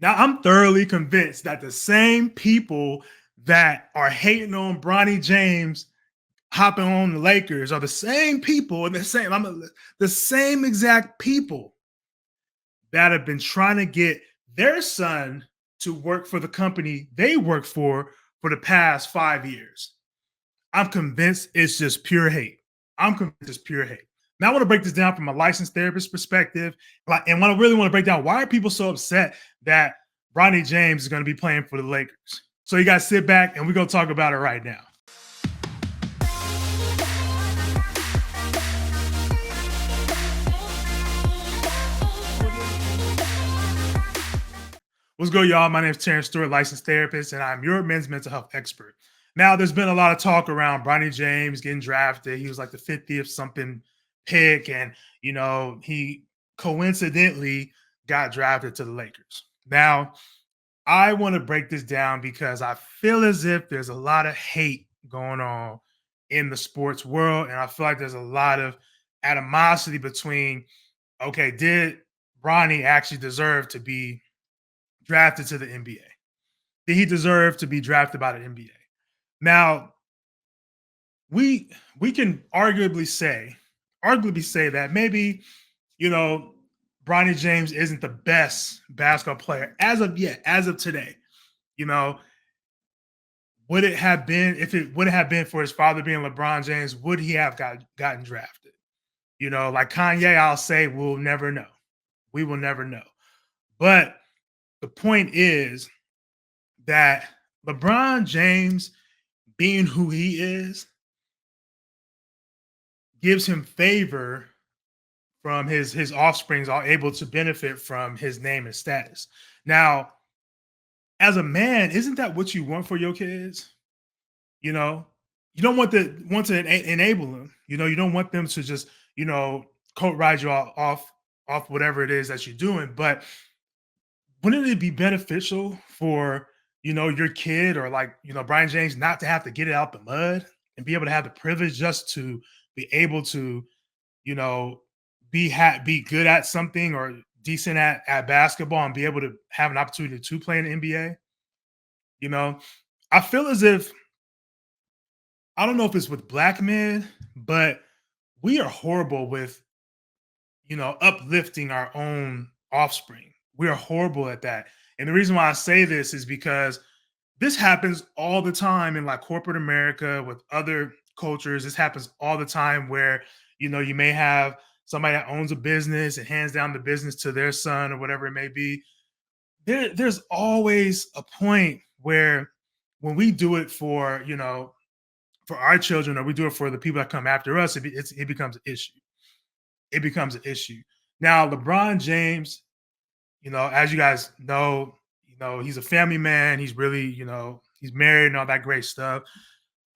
Now, I'm thoroughly convinced that the same people that are hating on Bronny James hopping on the Lakers are the same people and the same exact people that have been trying to get their son to work for the company they work for the past 5 years. I'm convinced it's just pure hate. I'm convinced it's pure hate. Now I want to break this down from a licensed therapist perspective, and I really want to break down why are people so upset that Bronny James is going to be playing for the Lakers. So you guys sit back and we're going to talk about it right now. What's good, y'all? My name is Terrence Stewart, licensed therapist, and I'm your men's mental health expert. Now, there's been a lot of talk around Bronny James getting drafted. He was like the 50th something pick, and he coincidentally got drafted to the Lakers. Now, I want to break this down because I feel as if there's a lot of hate going on in the sports world, and I feel like there's a lot of animosity between, okay, did Bronny actually deserve to be drafted to the NBA? Did he deserve to be drafted by the NBA? Now, we can arguably say that maybe, Bronny James isn't the best basketball player as of yet, as of today. You know, would it have been if it would have been for his father being LeBron James, would he have gotten drafted? Like Kanye, I'll say we'll never know. We will never know. But the point is that LeBron James, being who he is, gives him favor from his offsprings are able to benefit from his name and status. Now, as a man, isn't that what you want for your kids? You know, you don't want to enable them. You don't want them to just coat ride you off whatever it is that you're doing. But wouldn't it be beneficial for your kid or Brian James not to have to get it out the mud and be able to have the privilege just to be able to you know be good at something or decent at basketball and be able to have an opportunity to play in the NBA? You know, I feel as if I don't know if it's with black men, but we are horrible with uplifting our own offspring. We are horrible at that. And the reason why I say this is because this happens all the time in like corporate America with other cultures. This happens all the time where, you may have somebody that owns a business and hands down the business to their son or whatever it may be. There's always a point where when we do it for our children or we do it for the people that come after us, it becomes an issue. It becomes an issue. Now, LeBron James, as you guys know, he's a family man. He's really, he's married and all that great stuff.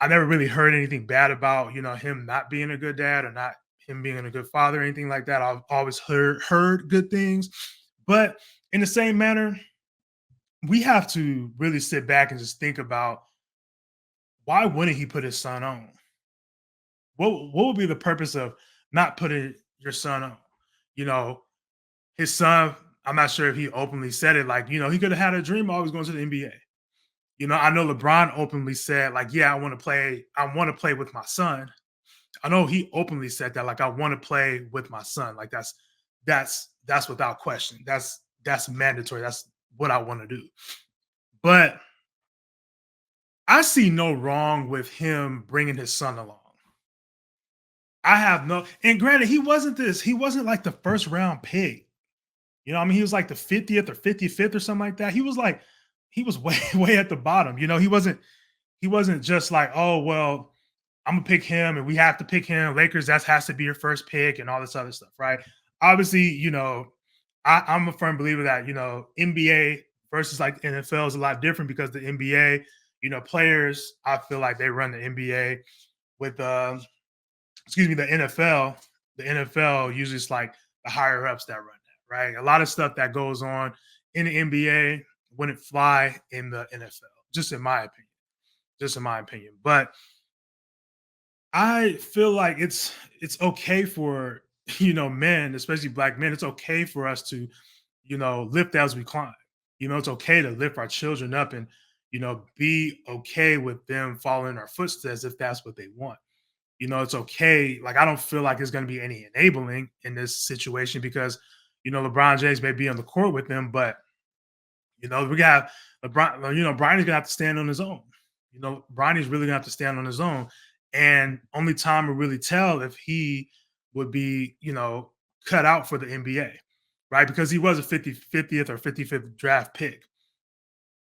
I never really heard anything bad about, him not being a good dad or not him being a good father or anything like that. I've always heard good things. But in the same manner, we have to really sit back and just think about why wouldn't he put his son on? What would be the purpose of not putting your son on? You know, his son, I'm not sure if he openly said it, like, he could have had a dream always going to the NBA. I know LeBron openly said, like, yeah, I want to play with my son. I know he openly said that, like, I want to play with my son. Like that's without question. That's mandatory. That's what I want to do. But I see no wrong with him bringing his son along. I have no, and granted, he wasn't like the first round pick. He was like the 50th or 55th or something like that. He was way, way at the bottom. He wasn't just like, oh, well, I'm gonna pick him and we have to pick him. Lakers, that has to be your first pick and all this other stuff, right? Obviously, I'm a firm believer that, NBA versus like NFL is a lot different because the NBA, players, I feel like they run the NBA with the NFL. The NFL usually is like the higher ups that run that, right? A lot of stuff that goes on in the NBA wouldn't fly in the NFL, just in my opinion. Just in my opinion. But I feel like it's okay for men, especially black men. It's okay for us to lift as we climb. It's okay to lift our children up and, be okay with them following in our footsteps if that's what they want. It's okay. Like, I don't feel like there's going to be any enabling in this situation because, LeBron James may be on the court with them, but, we got LeBron, Bronny's going to have to stand on his own. Bronny's really going to have to stand on his own. And only time will really tell if he would be, cut out for the NBA, right? Because he was a 50th or 55th draft pick,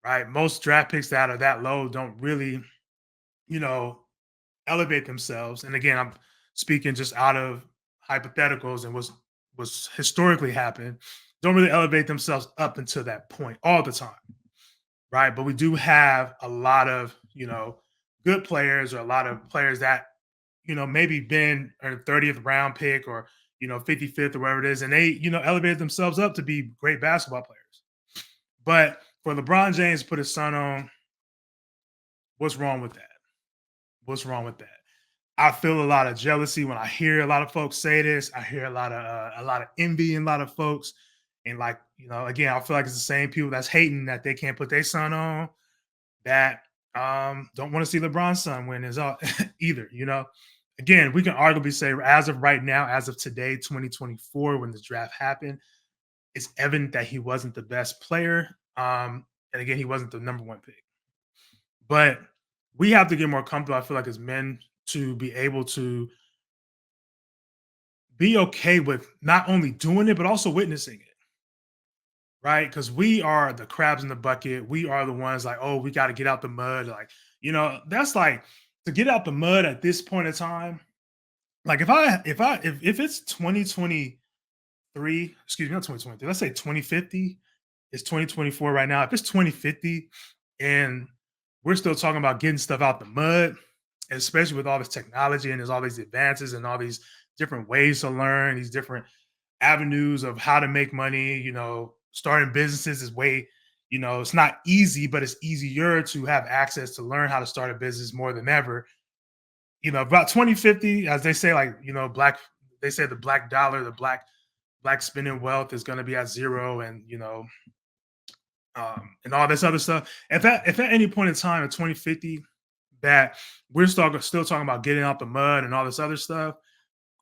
right? Most draft picks that are that low don't really, you know, elevate themselves. And again, I'm speaking just out of hypotheticals and was historically happened. Don't really elevate themselves up until that point all the time, right? But we do have a lot of good players or a lot of players that maybe been a 30th round pick or 55th or whatever it is, and they elevated themselves up to be great basketball players. But for LeBron James to put his son on, what's wrong with that? What's wrong with that? I feel a lot of jealousy when I hear a lot of folks say this. I hear a lot of envy in a lot of folks, and like again, I feel like it's the same people that's hating that they can't put their son on that don't want to see LeBron's son win is all either. Again, we can arguably say as of right now, as of today, 2024, when this draft happened, it's evident that he wasn't the best player. And again, he wasn't the number one pick. But we have to get more comfortable, I feel like, as men to be able to be okay with not only doing it, but also witnessing it, right? Because we are the crabs in the bucket. We are the ones like, oh, we got to get out the mud. Like, that's like to get out the mud at this point in time. Like if it's 2023, excuse me, not 2023, let's say 2050, it's 2024 right now. If it's 2050 and we're still talking about getting stuff out the mud, especially with all this technology and there's all these advances and all these different ways to learn, these different avenues of how to make money, starting businesses is way, it's not easy, but it's easier to have access to learn how to start a business more than ever. About 2050, as they say, like, they say the black dollar, the black spending wealth is going to be at zero, and and all this other stuff. If at any point in time in 2050 that we're still talking about getting out the mud and all this other stuff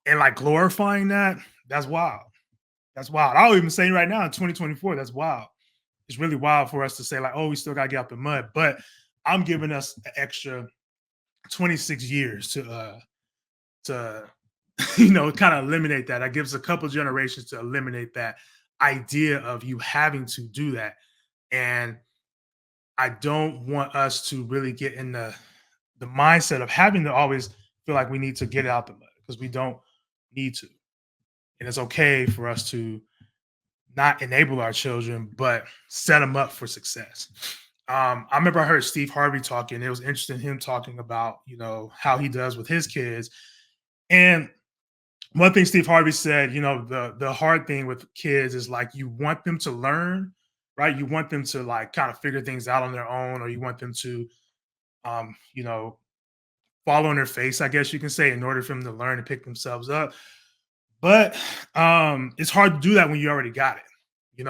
and like glorifying that, that's wild. That's wild. I'll even say right now in 2024, that's wild. It's really wild for us to say like, oh, we still got to get out the mud. But I'm giving us an extra 26 years to kind of eliminate that. That gives a couple generations to eliminate that idea of you having to do that. And I don't want us to really get in the mindset of having to always feel like we need to get out the mud because we don't need to. And it's okay for us to not enable our children, but set them up for success. I remember I heard Steve Harvey talking. It was interesting him talking about how he does with his kids. And one thing Steve Harvey said, the hard thing with kids is like you want them to learn, right? You want them to like kind of figure things out on their own, or you want them to, um, you know, fall on their face, I guess you can say, in order for them to learn and pick themselves up. But it's hard to do that when you already got it.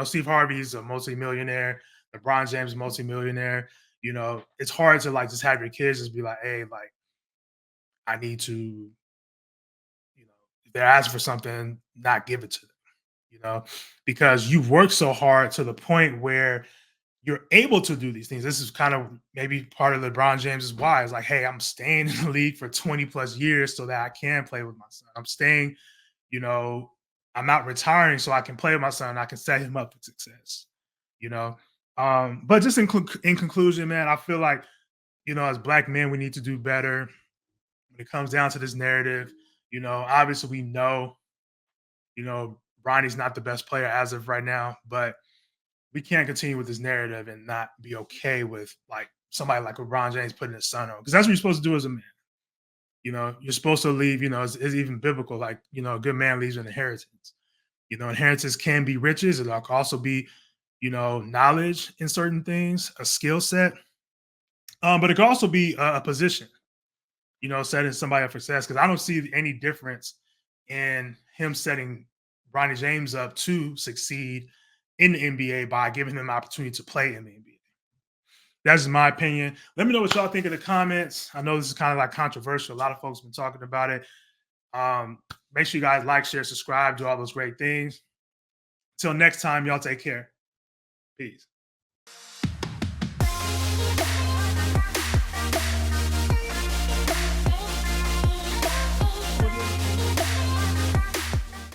Steve Harvey's a multimillionaire. LeBron James is multimillionaire. It's hard to like just have your kids just be like, hey, like I need to, if they're asking for something, not give it to them, because you've worked so hard to the point where you're able to do these things. This is kind of maybe part of LeBron James's why. It's like, hey, I'm staying in the league for 20 plus years so that I can play with my son. I'm staying, you know, I'm not retiring so I can play with my son. And I can set him up for success, you know. But just in conclusion, man, I feel like, as black men, we need to do better when it comes down to this narrative. Obviously we know, Bronny's not the best player as of right now, but we can't continue with this narrative and not be okay with like somebody like LeBron James putting his son on because that's what you're supposed to do as a man. You're supposed to leave. It's even biblical. Like a good man leaves an inheritance. Inheritance can be riches. It can also be knowledge in certain things, a skill set. But it can also be a position. Setting somebody up for success. Because I don't see any difference in him setting Bronny James up to succeed in the NBA by giving them the opportunity to play in the NBA. That's just my opinion. Let me know what y'all think in the comments. I know this is kind of like controversial. A lot of folks have been talking about it. Make sure you guys like, share, subscribe, do all those great things. Till next time, y'all take care. Peace.